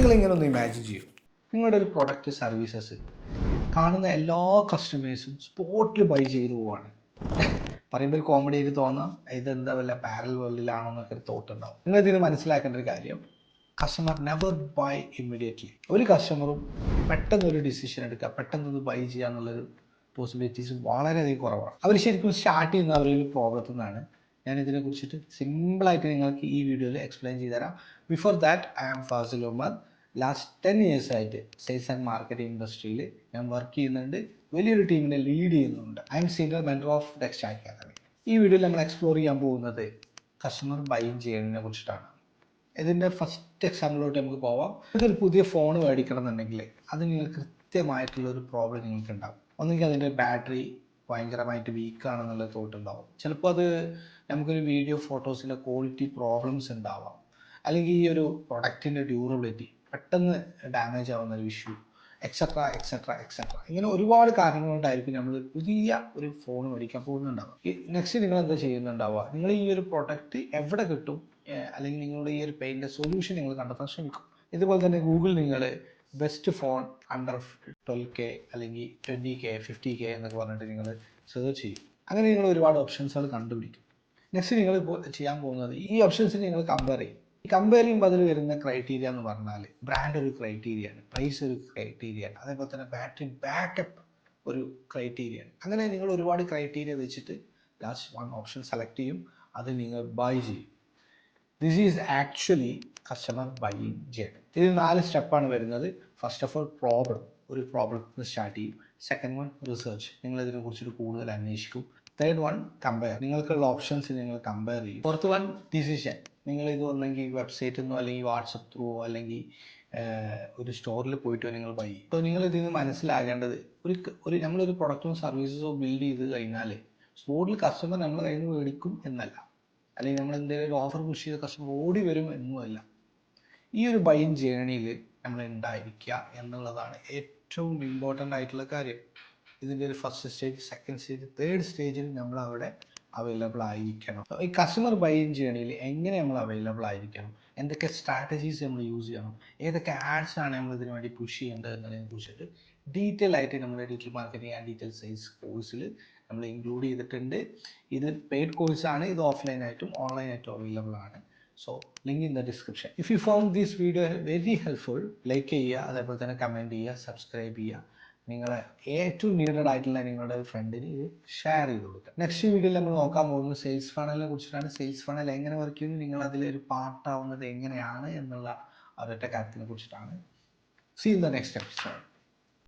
നിങ്ങളിങ്ങനെ ഒന്ന് ഇമാജിൻ ചെയ്യും, നിങ്ങളുടെ ഒരു പ്രൊഡക്റ്റ് സർവീസസ് കാണുന്ന എല്ലാ കസ്റ്റമേഴ്സും സ്പോട്ടിൽ ബൈ ചെയ്തു പോവാണ്. പറയുമ്പോൾ ഒരു കോമഡി ആയിട്ട് തോന്നാം, ഇതെന്താ വല്ല പാരൽ വേൾഡിലാണോ എന്നൊക്കെ ഒരു തോട്ട് ഉണ്ടാവും. നിങ്ങളിതിന് മനസ്സിലാക്കേണ്ട ഒരു കാര്യം, കസ്റ്റമർ നെവർ ബൈ ഇമ്മീഡിയറ്റ്ലി. ഒരു കസ്റ്റമറും പെട്ടെന്നൊരു ഡിസിഷൻ എടുക്കുക, പെട്ടെന്നൊന്ന് ബൈ ചെയ്യുക എന്നുള്ളൊരു പോസിബിലിറ്റീസ് വളരെയധികം കുറവാണ്. അവർ ശരിക്കും സ്റ്റാർട്ട് ചെയ്യുന്ന അവരൊരു പ്രോബ്ലത്തിൽ നിന്നാണ്. ഞാൻ ഇതിനെക്കുറിച്ചിട്ട് സിമ്പിളായിട്ട് നിങ്ങൾക്ക് ഈ വീഡിയോയിൽ എക്സ്പ്ലെയിൻ ചെയ്തു തരാം. Before that, I am Fasil Umar. Last 10 years ആയിട്ട് സെയിൽസ് ആൻഡ് മാർക്കറ്റിംഗ് ഇൻഡസ്ട്രിയിൽ ഞാൻ വർക്ക് ചെയ്യുന്നുണ്ട്, വലിയൊരു ടീമിനെ ലീഡ് ചെയ്യുന്നുണ്ട്. I'm senior mentor of Text Academy. ഈ വീഡിയോയിൽ നമ്മൾ എക്സ്പ്ലോർ ചെയ്യാൻ പോകുന്നത് കസ്റ്റമർ ബൈയിങ് ചെയ്യുന്നതിനെ കുറിച്ചിട്ടാണ്. ഇതിൻ്റെ ഫസ്റ്റ് എക്സാമ്പിളിലോട്ട് നമുക്ക് പോവാം. നിങ്ങൾക്കൊരു പുതിയ ഫോൺ മേടിക്കണം എന്നുണ്ടെങ്കിൽ അത് നിങ്ങൾക്ക് കൃത്യമായിട്ടുള്ളൊരു പ്രോബ്ലം നിങ്ങൾക്ക് ഉണ്ടാകും. ഒന്നുകിൽ അതിൻ്റെ ബാറ്ററി ഭയങ്കരമായിട്ട് വീക്കാണെന്നുള്ള തോട്ട് ഉണ്ടാവും. ചിലപ്പോൾ അത് നമുക്കൊരു വീഡിയോ ഫോട്ടോസിൻ്റെ ക്വാളിറ്റി പ്രോബ്ലംസ് ഉണ്ടാവാം, അല്ലെങ്കിൽ ഈ ഒരു പ്രൊഡക്റ്റിൻ്റെ ഡ്യൂറബിലിറ്റി പെട്ടെന്ന് ഡാമേജ് ആവുന്ന ഒരു ഇഷ്യൂ, എക്സെട്ര എക്സെട്ര എക്സെട്ര. ഇങ്ങനെ ഒരുപാട് കാരണങ്ങളുണ്ടായിരിക്കും നമ്മൾ പുതിയ ഒരു ഫോൺ മേടിക്കാൻ പോകുന്നുണ്ടാവുക. നെക്സ്റ്റ് നിങ്ങൾ എന്താ ചെയ്യുന്നുണ്ടാവുക, നിങ്ങൾ ഈ ഒരു പ്രൊഡക്റ്റ് എവിടെ കിട്ടും, അല്ലെങ്കിൽ നിങ്ങളുടെ ഈ ഒരു പെയിൻ്റെ സൊല്യൂഷൻ നിങ്ങൾ കണ്ടെത്താൻ ശ്രമിക്കും. ഇതുപോലെ തന്നെ ഗൂഗിൾ നിങ്ങൾ ബെസ്റ്റ് ഫോൺ അണ്ടർ 12K അല്ലെങ്കിൽ 20K 50K എന്നൊക്കെ പറഞ്ഞിട്ട് നിങ്ങൾ സെർച്ച് ചെയ്യും. അങ്ങനെ നിങ്ങൾ ഒരുപാട് ഓപ്ഷൻസുകൾ കണ്ടുപിടിക്കും. നെക്സ്റ്റ് നിങ്ങൾ ചെയ്യാൻ പോകുന്നത് ഈ ഓപ്ഷൻസിന് നിങ്ങൾ കമ്പയർ ചെയ്യും. ഈ കമ്പയർ ചെയ്യുമ്പോൾ അതിൽ വരുന്ന ക്രൈറ്റീരിയ എന്ന് പറഞ്ഞാൽ, ബ്രാൻഡ് ഒരു ക്രൈറ്റീരിയയാണ്, പ്രൈസ് ഒരു ക്രൈറ്റീരിയയാണ്, അതേപോലെ തന്നെ ബാറ്ററി ബാക്കപ്പ് ഒരു ക്രൈറ്റീരിയയാണ്. അങ്ങനെ നിങ്ങൾ ഒരുപാട് ക്രൈറ്റീരിയ വെച്ചിട്ട് ലാസ്റ്റ് വൺ ഓപ്ഷൻ സെലക്ട് ചെയ്യും, അത് നിങ്ങൾ ബൈ ചെയ്യും. This is actually customer buying journey. ഇതിൽ 4 സ്റ്റെപ്പാണ് വരുന്നത്. ഫസ്റ്റ് ഓഫ് ഓൾ ഒരു പ്രോബ്ലം സ്റ്റാർട്ട് ചെയ്യും. സെക്കൻഡ് വൺ റിസർച്ച്, നിങ്ങൾ ഇതിനെക്കുറിച്ചിട്ട് കൂടുതൽ അന്വേഷിക്കും. തേർഡ് വൺ കമ്പയർ, നിങ്ങൾക്കുള്ള ഓപ്ഷൻസ് നിങ്ങൾ കമ്പയർ ചെയ്യും. ഫോർത്ത് വൺ ഡിസിഷൻ, നിങ്ങളിത് ഒന്നെങ്കിൽ വെബ്സൈറ്റിൽ നിന്നോ അല്ലെങ്കിൽ വാട്സപ്പ് ത്രൂ അല്ലെങ്കിൽ ഒരു സ്റ്റോറിൽ പോയിട്ടോ നിങ്ങൾ ബൈ ചെയ്യും. അപ്പോൾ നിങ്ങൾ ഇതിൽ നിന്ന് മനസ്സിലാകേണ്ടത്, നമ്മളൊരു പ്രൊഡക്റ്റോ സർവീസസോ ബിൽഡ് ചെയ്ത് കഴിഞ്ഞാൽ സ്പോട്ടിൽ കസ്റ്റമർ നമ്മളെ കയ്യിൽ നിന്ന് മേടിക്കും എന്നല്ല, അല്ലെങ്കിൽ നമ്മൾ എന്തെങ്കിലും ഒരു ഓഫർ പുഷ് ചെയ്ത കസ്റ്റമർ ഓടി വരും എന്നുമല്ല. ഈ ഒരു ബൈയിങ് ജേർണിയിൽ നമ്മൾ ഉണ്ടായിരിക്കുക എന്നുള്ളതാണ് ഏറ്റവും ഇമ്പോർട്ടൻ്റ് ആയിട്ടുള്ള കാര്യം. ഇതിൻ്റെ ഒരു first stage, second stage, third സ്റ്റേജിൽ നമ്മൾ അവിടെ അവൈലബിൾ ആയിരിക്കണം. ഈ കസ്റ്റമർ ബൈയിങ് ജേർണിയിൽ എങ്ങനെ നമ്മൾ അവൈലബിൾ ആയിരിക്കണം, എന്തൊക്കെ സ്ട്രാറ്റജീസ് നമ്മൾ യൂസ് ചെയ്യണം, ഏതൊക്കെ ആഡ്സ് ആണ് നമ്മൾ ഇതിനു വേണ്ടി പുഷ് ചെയ്യേണ്ടത് എന്നതിനെ കുറിച്ചിട്ട് ഡീറ്റെയിൽ ആയിട്ട് നമ്മുടെ digital marketing and detail sales കോഴ്സിൽ നമ്മൾ ഇൻക്ലൂഡ് ചെയ്തിട്ടുണ്ട്. ഇത് പെയ്ഡ് കോഴ്സാണ്, ഇത് ഓഫ്ലൈനായിട്ടും ഓൺലൈനായിട്ടും അവൈലബിൾ ആണ്. So link in the description. If you found this video very helpful, like ചെയ്യുക, അതേപോലെ തന്നെ കമൻറ്റ് ചെയ്യുക, സബ്സ്ക്രൈബ് ചെയ്യുക. നിങ്ങളെ ഏറ്റവും നീഡഡ് ആയിട്ടുള്ള നിങ്ങളുടെ ഫ്രണ്ടിന് ഇത് ഷെയർ ചെയ്ത് കൊടുക്കുക. നെക്സ്റ്റ് വീഡിയോയിൽ നമ്മൾ നോക്കാൻ പോകുന്നത് സെയിൽസ് ഫണലിനെ കുറിച്ചിട്ടാണ്. സെയിൽസ് ഫണൽ എങ്ങനെ വർക്ക് ചെയ്യുന്നു, നിങ്ങൾ അതിലൊരു പാർട്ടാവുന്നത് എങ്ങനെയാണ് എന്നുള്ള ഒരൊറ്റ കാര്യത്തിനെ കുറിച്ചിട്ടാണ്. See in the next episode.